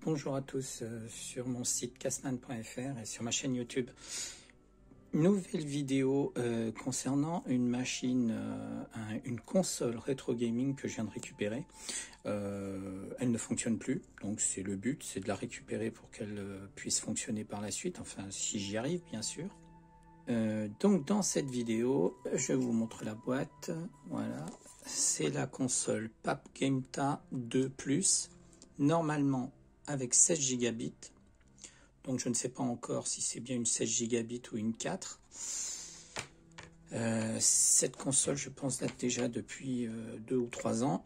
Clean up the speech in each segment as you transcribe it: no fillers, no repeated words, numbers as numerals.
Bonjour à tous sur mon site casman.fr et sur ma chaîne YouTube. Nouvelle vidéo concernant une machine, une console rétro gaming que je viens de récupérer. Elle ne fonctionne plus, donc c'est le but, c'est de la récupérer pour qu'elle puisse fonctionner par la suite, enfin si j'y arrive bien sûr. Donc dans cette vidéo, je vous montre la boîte. Voilà, c'est la console PAP GameTA 2 Plus, normalement avec 16 gigabits. Donc je ne sais pas encore si c'est bien une 16 gigabits ou une 4. Cette console, je pense, date déjà depuis 2 ou 3 ans.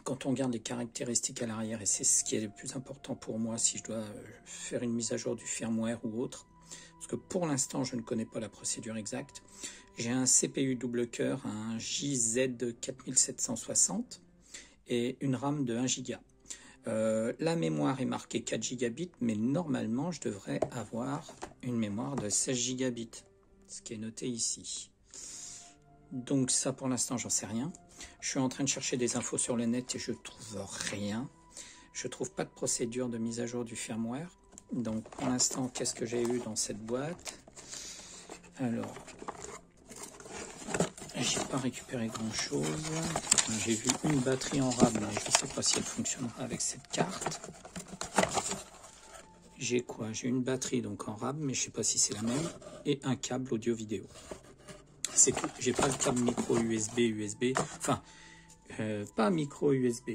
Quand on regarde les caractéristiques à l'arrière, et c'est ce qui est le plus important pour moi si je dois faire une mise à jour du firmware ou autre, parce que pour l'instant je ne connais pas la procédure exacte. J'ai un CPU double cœur, un JZ4760 et une RAM de 1 Go. La mémoire est marquée 4 gigabits, mais normalement je devrais avoir une mémoire de 16 gigabits, ce qui est noté ici. Donc ça pour l'instant j'en sais rien. Je suis en train de chercher des infos sur le net et je trouve rien. Je trouve pas de procédure de mise à jour du firmware. Donc pour l'instant, qu'est-ce que j'ai eu dans cette boîte? Alors, j'ai pas récupéré grand chose. J'ai vu une batterie en RAM, mais je sais pas si elle fonctionnera avec cette carte. J'ai quoi? J'ai une batterie donc en RAM, mais je sais pas si c'est la même, et un câble audio-vidéo. C'est tout. J'ai pas le câble micro USB, enfin, pas micro USB.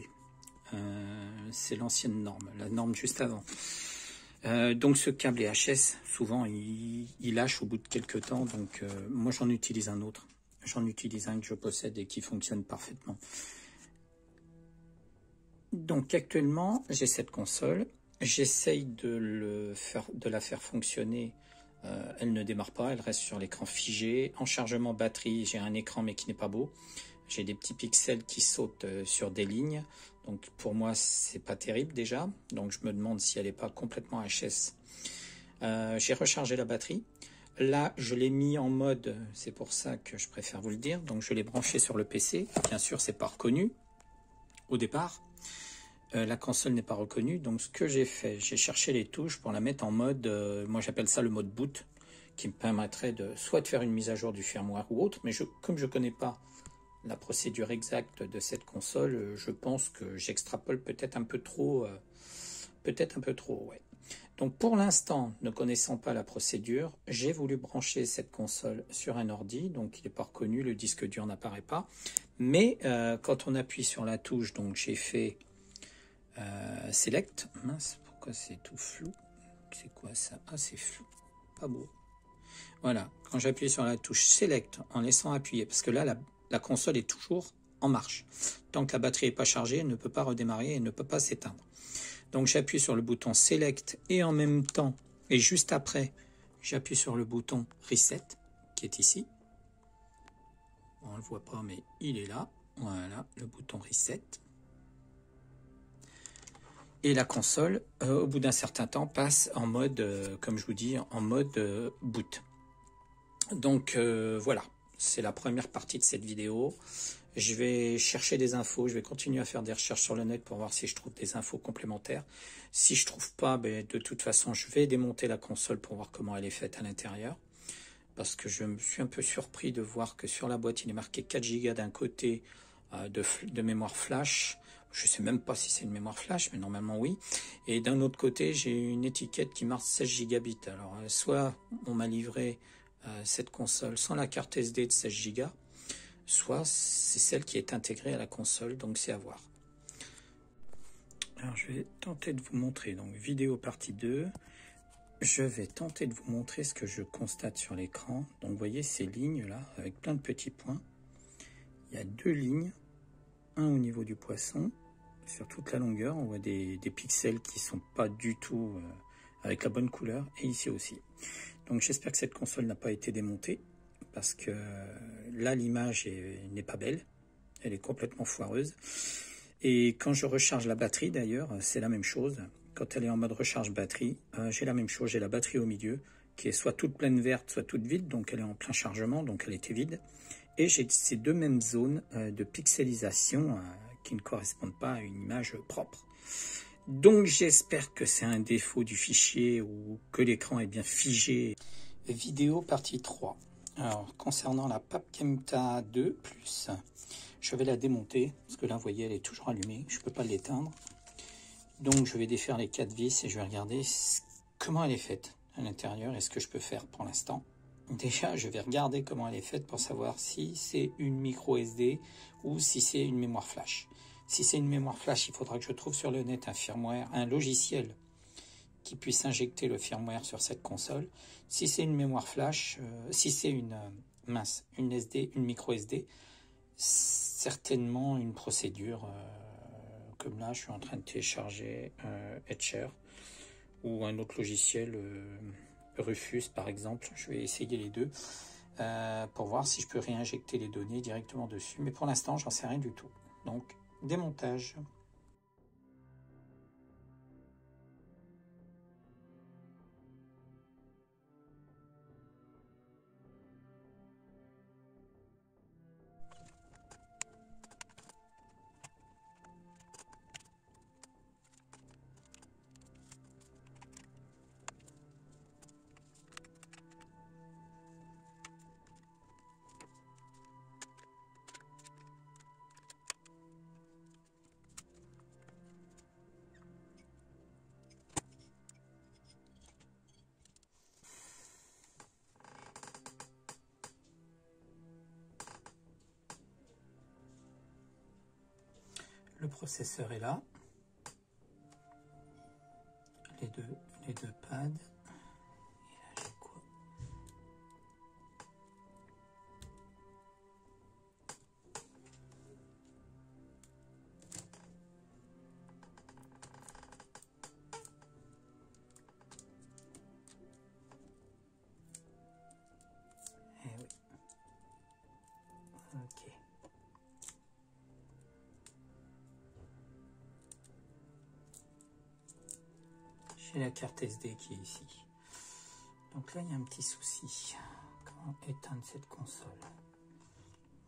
C'est l'ancienne norme, la norme juste avant. Donc ce câble est HS, souvent il lâche au bout de quelques temps, donc moi j'en utilise un autre. J'en utilise un que je possède et qui fonctionne parfaitement. Donc actuellement j'ai cette console, j'essaye de la faire fonctionner. Elle ne démarre pas, elle reste sur l'écran figé. En chargement batterie, j'ai un écran mais qui n'est pas beau. J'ai des petits pixels qui sautent sur des lignes. Donc pour moi, c'est pas terrible déjà. Donc je me demande si elle n'est pas complètement HS. J'ai rechargé la batterie. Là, je l'ai mis en mode, c'est pour ça que je préfère vous le dire. Donc je l'ai branché sur le PC. Bien sûr, c'est pas reconnu au départ. La console n'est pas reconnue, donc ce que j'ai fait, j'ai cherché les touches pour la mettre en mode, moi j'appelle ça le mode boot, qui me permettrait soit de faire une mise à jour du firmware ou autre, mais comme je ne connais pas la procédure exacte de cette console, je pense que j'extrapole peut-être un peu trop, ouais. Donc pour l'instant, ne connaissant pas la procédure, j'ai voulu brancher cette console sur un ordi, donc il n'est pas reconnu, le disque dur n'apparaît pas, mais quand on appuie sur la touche, donc j'ai fait Select, mince, pourquoi c'est tout flou? C'est quoi ça? Ah, c'est flou, pas beau. Voilà, quand j'appuie sur la touche Select en laissant appuyer, parce que là, la console est toujours en marche. Tant que la batterie n'est pas chargée, elle ne peut pas redémarrer, elle ne peut pas s'éteindre. Donc j'appuie sur le bouton Select et en même temps, et juste après, j'appuie sur le bouton Reset, qui est ici. On ne le voit pas, mais il est là. Voilà, le bouton Reset. Et la console, au bout d'un certain temps, passe en mode, comme je vous dis, en mode boot. Donc voilà, c'est la première partie de cette vidéo. Je vais chercher des infos, je vais continuer à faire des recherches sur le net pour voir si je trouve des infos complémentaires. Si je trouve pas, ben, de toute façon, je vais démonter la console pour voir comment elle est faite à l'intérieur. Parce que je me suis un peu surpris de voir que sur la boîte, il est marqué 4 Go d'un côté de mémoire flash. Je ne sais même pas si c'est une mémoire flash, mais normalement oui. Et d'un autre côté, j'ai une étiquette qui marque 16 gigabits. Alors, soit on m'a livré cette console sans la carte SD de 16 Go, soit c'est celle qui est intégrée à la console, donc c'est à voir. Alors, je vais tenter de vous montrer, donc vidéo partie 2. Je vais tenter de vous montrer ce que je constate sur l'écran. Donc, vous voyez ces lignes-là, avec plein de petits points. Il y a 2 lignes, un au niveau du poisson. Sur toute la longueur, on voit des pixels qui ne sont pas du tout avec la bonne couleur, et ici aussi. Donc j'espère que cette console n'a pas été démontée, parce que là l'image n'est pas belle, elle est complètement foireuse. Et quand je recharge la batterie d'ailleurs, c'est la même chose. Quand elle est en mode recharge batterie, j'ai la même chose, j'ai la batterie au milieu, qui est soit toute pleine verte, soit toute vide, donc elle est en plein chargement, donc elle était vide. Et j'ai ces deux mêmes zones de pixelisation qui ne correspondent pas à une image propre. Donc j'espère que c'est un défaut du fichier ou que l'écran est bien figé. Vidéo partie 3. Alors concernant la PAP Gameta 2+, je vais la démonter, parce que là vous voyez elle est toujours allumée, je ne peux pas l'éteindre. Donc je vais défaire les 4 vis et je vais regarder comment elle est faite à l'intérieur et ce que je peux faire pour l'instant. Déjà je vais regarder comment elle est faite pour savoir si c'est une micro SD ou si c'est une mémoire flash. Si c'est une mémoire flash, il faudra que je trouve sur le net un firmware, un logiciel qui puisse injecter le firmware sur cette console. Si c'est une mémoire flash, si c'est une SD, une micro SD, certainement une procédure comme là, je suis en train de télécharger Etcher ou un autre logiciel, Rufus par exemple. Je vais essayer les deux pour voir si je peux réinjecter les données directement dessus. Mais pour l'instant, j'en sais rien du tout. Donc, démontage. Le processeur est là. Les deux pads. Et là, j'ai quoi? Eh oui. Ok. J'ai la carte SD qui est ici. Donc là, il y a un petit souci. Comment éteindre cette console?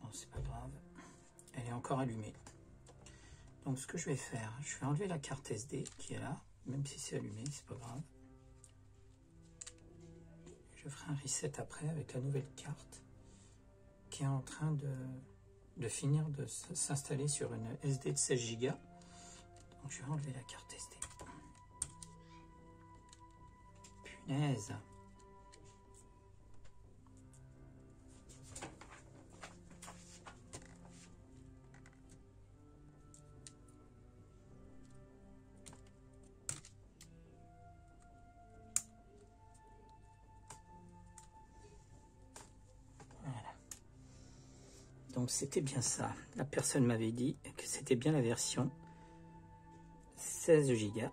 Bon, c'est pas grave. Elle est encore allumée. Donc ce que je vais faire, je vais enlever la carte SD qui est là. Même si c'est allumé, c'est pas grave. Je ferai un reset après avec la nouvelle carte qui est en train de finir de s'installer sur une SD de 16 Go. Donc je vais enlever la carte SD. Punaise. Voilà. Donc c'était bien ça. La personne m'avait dit que c'était bien la version 16 Go.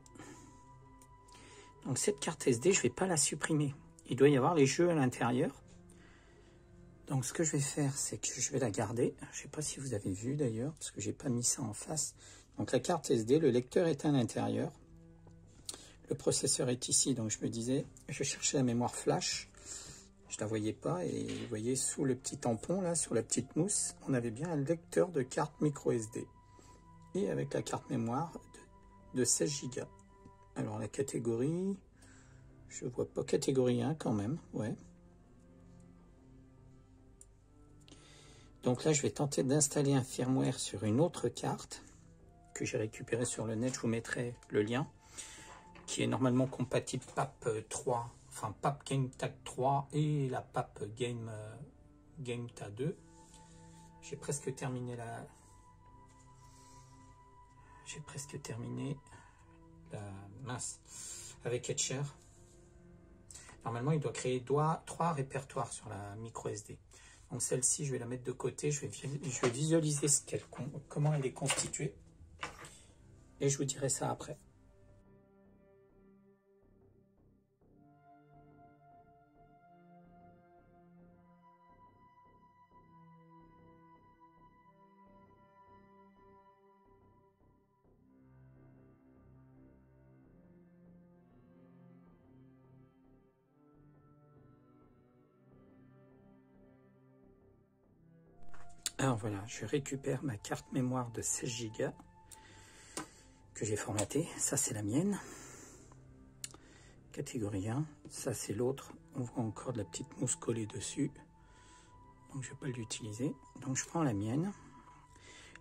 Donc cette carte SD, je ne vais pas la supprimer. Il doit y avoir les jeux à l'intérieur. Donc ce que je vais faire, c'est que je vais la garder. Je ne sais pas si vous avez vu d'ailleurs, parce que je n'ai pas mis ça en face. Donc la carte SD, le lecteur est à l'intérieur. Le processeur est ici, donc je me disais, je cherchais la mémoire flash. Je ne la voyais pas, et vous voyez sous le petit tampon, là, sur la petite mousse, on avait bien un lecteur de carte micro SD. Et avec la carte mémoire de 16 Go. Alors la catégorie, je vois pas catégorie 1 quand même, ouais. Donc là, je vais tenter d'installer un firmware sur une autre carte que j'ai récupérée sur le net. Je vous mettrai le lien, qui est normalement compatible PAP 3, enfin PAP Gameta 3 et la PAP Gameta 2. J'ai presque terminé la... mince, avec Etcher. Normalement, il doit créer 3 répertoires sur la micro SD. Donc celle-ci, je vais la mettre de côté. Je vais visualiser comment elle est constituée. Et je vous dirai ça après. Alors voilà, je récupère ma carte mémoire de 16 Go que j'ai formaté. Ça, c'est la mienne. Catégorie 1. Ça, c'est l'autre. On voit encore de la petite mousse collée dessus. Donc, je ne vais pas l'utiliser. Donc, je prends la mienne.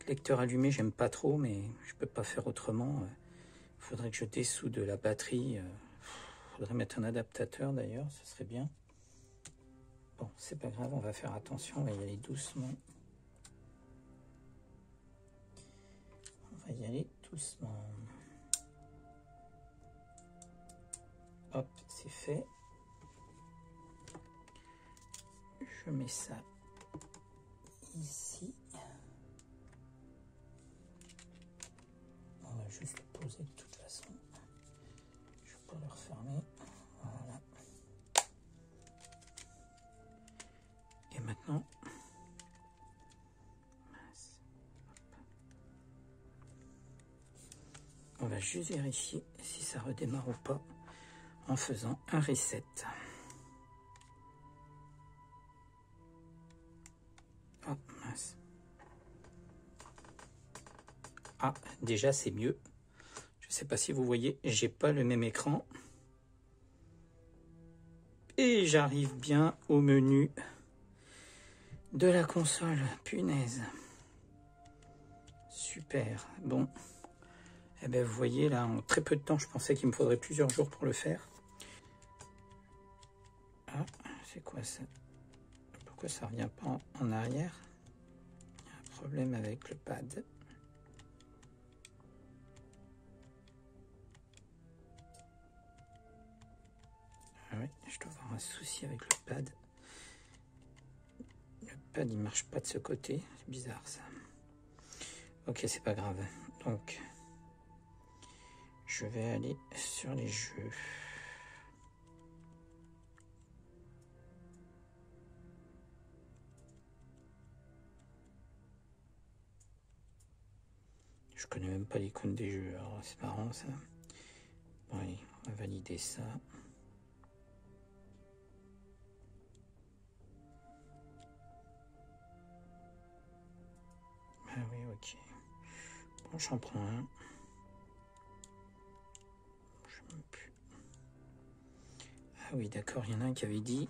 Lecteur allumé, j'aime pas trop, mais je peux pas faire autrement. Il faudrait que je dessoude la batterie. Il faudrait mettre un adaptateur d'ailleurs, ce serait bien. Bon, c'est pas grave, on va faire attention, on va y aller doucement. On va y aller doucement. Hop, c'est fait. Je mets ça ici. On va juste le poser de toute façon. Je vais pas le refermer. Voilà. Et maintenant, on va juste vérifier si ça redémarre ou pas en faisant un reset. Oh, mince. Ah, déjà c'est mieux. Je ne sais pas si vous voyez, j'ai pas le même écran. Et j'arrive bien au menu de la console. Punaise. Super. Bon. Eh bien, vous voyez, là, en très peu de temps, je pensais qu'il me faudrait plusieurs jours pour le faire. Ah, c'est quoi ça? Pourquoi ça ne revient pas en arrière? Il y a un problème avec le pad. Ah oui, je dois avoir un souci avec le pad. Le pad, il marche pas de ce côté. C'est bizarre, ça. Ok, c'est pas grave. Donc, je vais aller sur les jeux. Je connais même pas l'icône des jeux, alors c'est marrant ça. Oui, on va valider ça. Ah oui, ok. Bon, j'en prends un. Je sais même plus. Ah oui, d'accord, il y en a un qui avait dit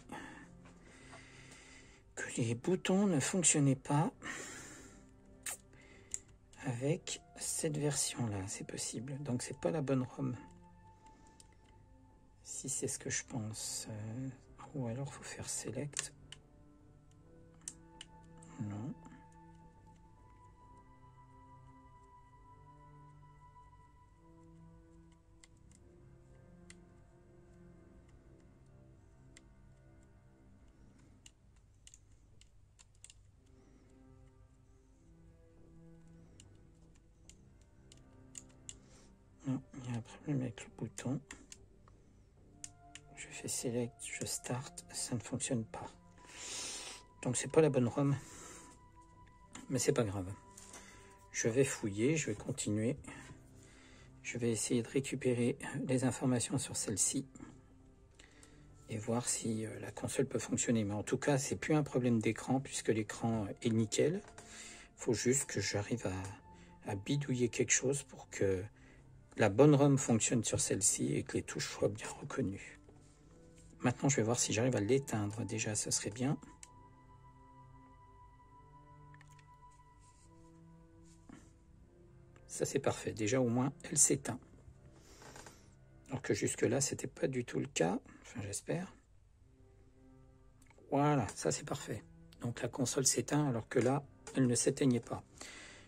que les boutons ne fonctionnaient pas avec cette version-là. C'est possible. Donc, c'est pas la bonne ROM. Si c'est ce que je pense. Ou alors, il faut faire select. Non. Non, il y a un problème avec le bouton. Je fais select, je start, ça ne fonctionne pas. Donc c'est pas la bonne ROM, mais c'est pas grave. Je vais fouiller, je vais continuer. Je vais essayer de récupérer les informations sur celle-ci et voir si la console peut fonctionner. Mais en tout cas, c'est plus un problème d'écran puisque l'écran est nickel. Il faut juste que j'arrive à bidouiller quelque chose pour que la bonne ROM fonctionne sur celle-ci et que les touches soient bien reconnues. Maintenant, je vais voir si j'arrive à l'éteindre. Déjà, ça serait bien. Ça, c'est parfait. Déjà, au moins, elle s'éteint. Alors que jusque-là, c'était pas du tout le cas. Enfin, j'espère. Voilà, ça, c'est parfait. Donc, la console s'éteint alors que là, elle ne s'éteignait pas.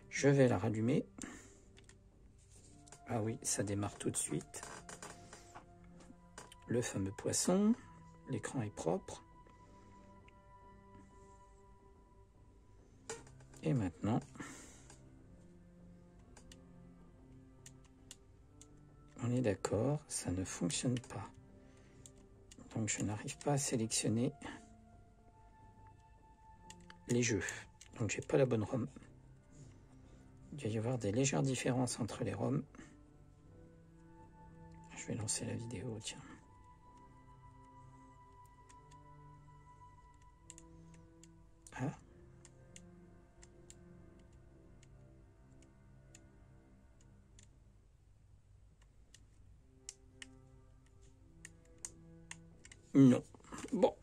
Je vais la rallumer. Ah oui, ça démarre tout de suite. Le fameux poisson. L'écran est propre. Et maintenant, on est d'accord, ça ne fonctionne pas. Donc je n'arrive pas à sélectionner les jeux. Donc j'ai pas la bonne ROM. Il doit y avoir des légères différences entre les ROM. Je vais lancer la vidéo, tiens. Ah. Non. Bon.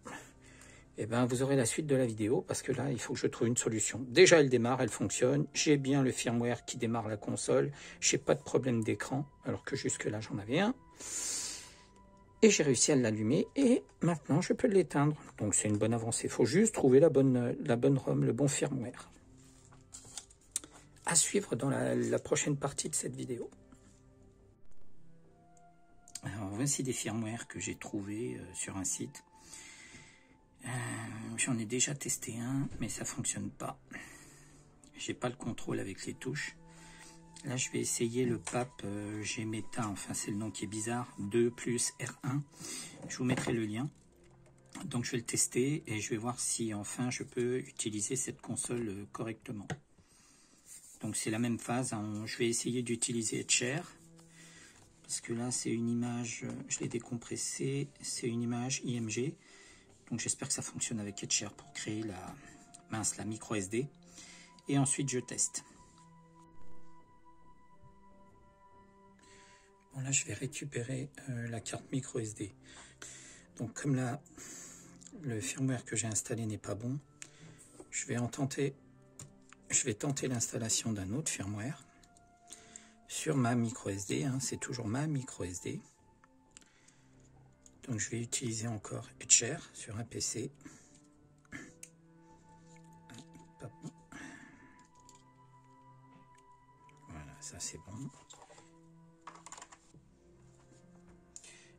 Eh bien, vous aurez la suite de la vidéo, parce que là, il faut que je trouve une solution. Déjà, elle démarre, elle fonctionne. J'ai bien le firmware qui démarre la console. Je n'ai pas de problème d'écran, alors que jusque-là, j'en avais un. Et j'ai réussi à l'allumer, et maintenant, je peux l'éteindre. Donc, c'est une bonne avancée. Il faut juste trouver la bonne ROM, le bon firmware. À suivre dans la prochaine partie de cette vidéo. Alors, voici des firmwares que j'ai trouvés sur un site. J'en ai déjà testé un, mais ça fonctionne pas. J'ai pas le contrôle avec les touches. Là, je vais essayer le PAP Gmeta, enfin c'est le nom qui est bizarre, 2 plus R1. Je vous mettrai le lien. Donc je vais le tester et je vais voir si enfin je peux utiliser cette console correctement. Donc c'est la même phase, hein. Je vais essayer d'utiliser Etcher. Parce que là c'est une image, je l'ai décompressée, c'est une image IMG. Donc j'espère que ça fonctionne avec Etcher pour créer la micro SD. Et ensuite je teste. Bon là je vais récupérer la carte micro SD. Donc comme là le firmware que j'ai installé n'est pas bon, je vais tenter l'installation d'un autre firmware sur ma micro SD. Hein, c'est toujours ma micro SD. Donc je vais utiliser encore Etcher sur un PC. Voilà, ça c'est bon.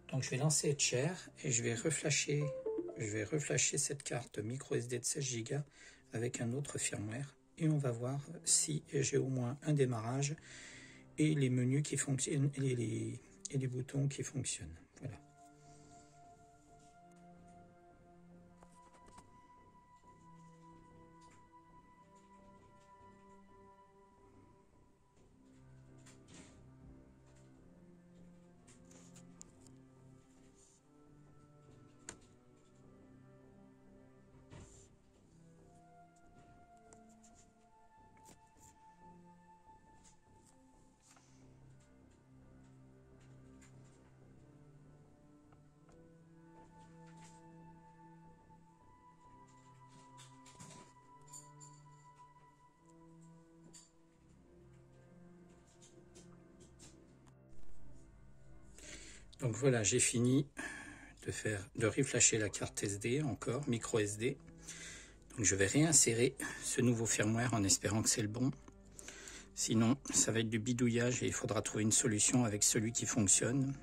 Donc je vais lancer Etcher et je vais reflasher cette carte micro SD de 16 Go avec un autre firmware. Et on va voir si j'ai au moins un démarrage et les menus qui fonctionnent et les boutons qui fonctionnent. Voilà. Donc voilà, j'ai fini de reflasher la carte SD, encore micro SD. Donc je vais réinsérer ce nouveau firmware en espérant que c'est le bon. Sinon, ça va être du bidouillage et il faudra trouver une solution avec celui qui fonctionne.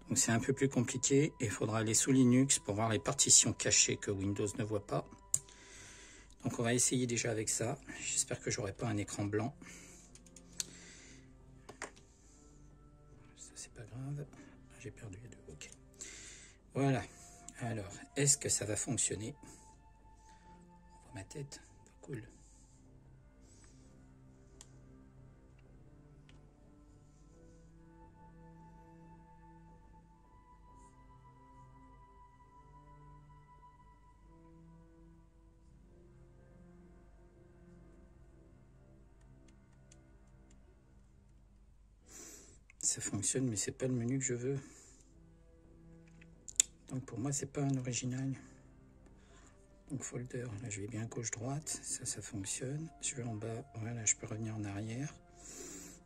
Donc c'est un peu plus compliqué et il faudra aller sous Linux pour voir les partitions cachées que Windows ne voit pas. Donc on va essayer déjà avec ça. J'espère que j'aurai pas un écran blanc. Ça c'est pas grave. J'ai perdu les deux. Ok. Voilà. Alors, est-ce que ça va fonctionner? On voit ma tête. Cool. Ça fonctionne, mais c'est pas le menu que je veux. Donc pour moi, c'est pas un original. Donc folder, là je vais bien gauche-droite, ça fonctionne. Je vais en bas, voilà, je peux revenir en arrière.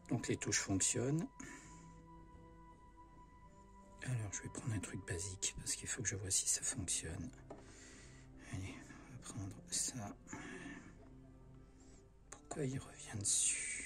Donc les touches fonctionnent. Alors je vais prendre un truc basique, parce qu'il faut que je vois si ça fonctionne. Allez, on va prendre ça. Pourquoi il revient dessus ?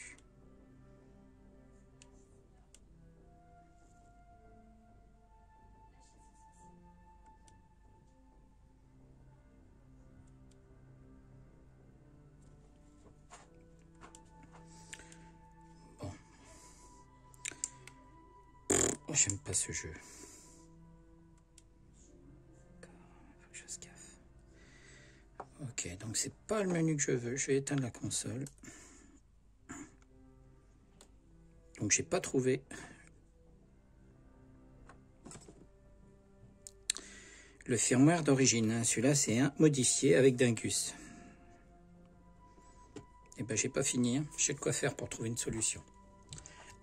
J'aime pas ce jeu. Faut que je fasse gaffe. Ok, donc c'est pas le menu que je veux. Je vais éteindre la console. Donc j'ai pas trouvé le firmware d'origine. Celui-là c'est un modifié avec Dingus. Et ben j'ai pas fini. Je sais de quoi faire pour trouver une solution.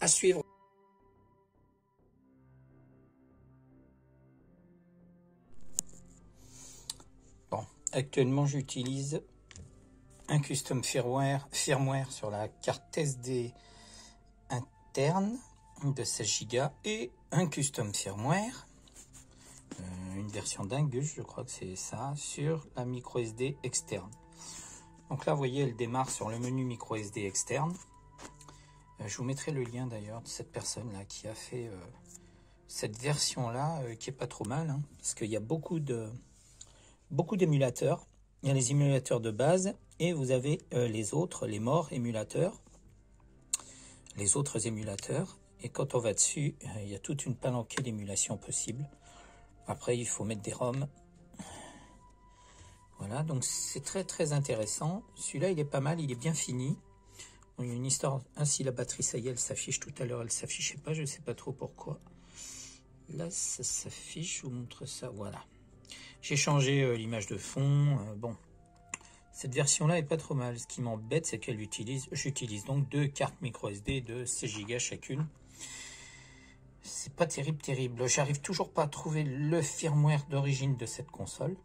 À suivre. Actuellement, j'utilise un custom firmware sur la carte SD interne de 16 Go et un custom firmware, une version d'Angus, je crois que c'est ça, sur la micro SD externe. Donc là, vous voyez, elle démarre sur le menu micro SD externe. Je vous mettrai le lien d'ailleurs de cette personne-là qui a fait cette version-là, qui est pas trop mal, hein, parce qu'il y a beaucoup d'émulateurs. Il y a les émulateurs de base et vous avez les autres, les morts émulateurs, les autres émulateurs. Et quand on va dessus, il y a toute une palanquée d'émulation possible. Après, il faut mettre des ROM. Voilà, donc c'est très très intéressant. Celui-là, il est pas mal, il est bien fini. Il y a une histoire, ainsi la batterie, ça y est, elle s'affiche. Tout à l'heure, elle s'affichait pas, je sais pas trop pourquoi. Là, ça s'affiche, je vous montre ça, voilà. J'ai changé l'image de fond, bon. Cette version-là est pas trop mal. Ce qui m'embête, c'est qu'elle j'utilise donc 2 cartes micro SD de 16 Go chacune. C'est pas terrible. J'arrive toujours pas à trouver le firmware d'origine de cette console.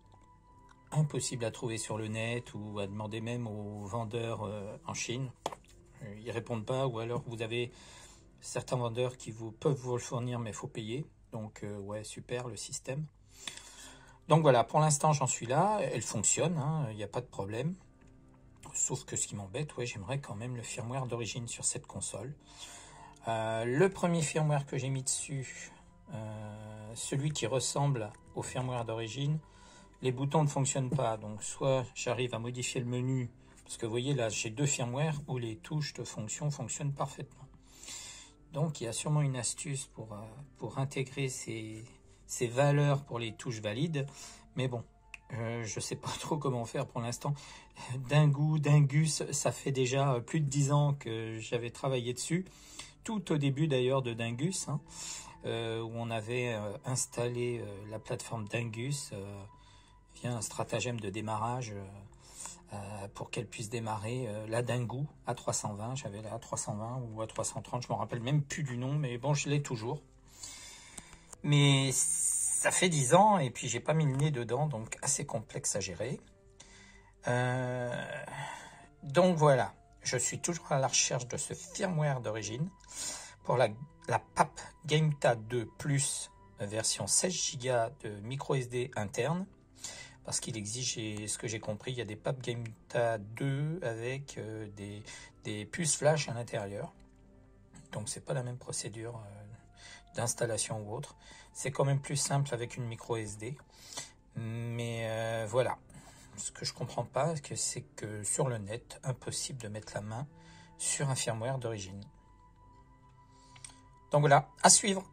Impossible à trouver sur le net ou à demander même aux vendeurs en Chine. Ils répondent pas, ou alors vous avez certains vendeurs qui peuvent vous le fournir, mais il faut payer. Donc ouais, super le système. Donc voilà, pour l'instant j'en suis là, elle fonctionne, il n'y a pas de problème. Sauf que ce qui m'embête, ouais, j'aimerais quand même le firmware d'origine sur cette console. Le premier firmware que j'ai mis dessus, celui qui ressemble au firmware d'origine, les boutons ne fonctionnent pas. Donc soit j'arrive à modifier le menu, parce que vous voyez là j'ai 2 firmwares où les touches de fonction fonctionnent parfaitement. Donc il y a sûrement une astuce pour intégrer ces valeurs pour les touches valides, mais bon, je sais pas trop comment faire pour l'instant. Dingus, ça fait déjà plus de 10 ans que j'avais travaillé dessus, tout au début d'ailleurs de Dingus, hein, où on avait installé la plateforme Dingus via un stratagème de démarrage pour qu'elle puisse démarrer la Dingo à 320. J'avais la 320 ou à 330, je me rappelle même plus du nom, mais bon, je l'ai toujours. Mais ça fait 10 ans et puis j'ai pas mis le nez dedans, donc assez complexe à gérer. Donc voilà, je suis toujours à la recherche de ce firmware d'origine pour la PAP GameTA 2 Plus version 16 Go de micro SD interne. Parce qu'il exige, ce que j'ai compris, il y a des PAP GameTA 2 avec des puces flash à l'intérieur. Donc c'est pas la même procédure d'installation ou autre. C'est quand même plus simple avec une micro SD. Mais voilà. Ce que je comprends pas, c'est que sur le net, impossible de mettre la main sur un firmware d'origine. Donc voilà, à suivre.